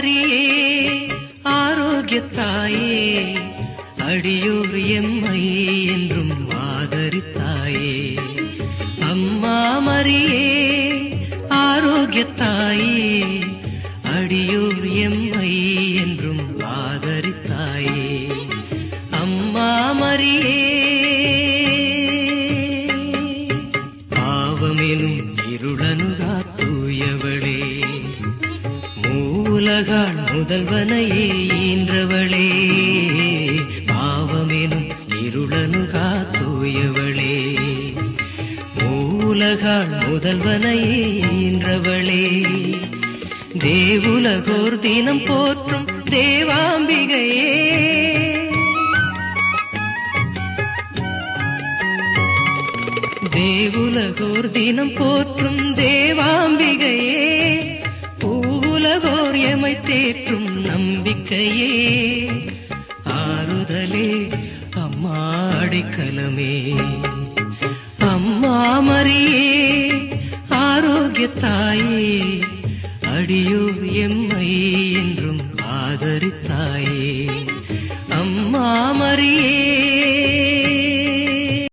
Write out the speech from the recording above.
மரியே ஆரோக்கியத்தாயே அடியோர் எம்மை என்றும் ஆதரித்தாயே. அம்மா மரியே ஆரோக்கியத்தாயே அடியோர் எம்மை என்றும் ஆதரித்தாயே. அம்மா மரியே பாவமெனும் இருளனுகா தூயவளே மூலகாள் முதல்வனையே ஈன்றவளே. பாவமெனும் இருளனுகா தூயவளே மூலகாள் முதல்வனையே ஈன்றவளே. தேவுலகோர் தினம் போற்றும் தேவாம்பிகையே தேவுலகோர் தினம் போற்றும் தேவாம்பிகையே பூவுலகோர் எமை தேற்றும் நம்பிக்கையே. ஆறுதலே அம்மா அடைக்கலமே. அம்மா மரியே ஆரோக்கியத்தாயே அடியோர் எம்மை என்றும் ஆதரித்தாயே. அம்மா மரியே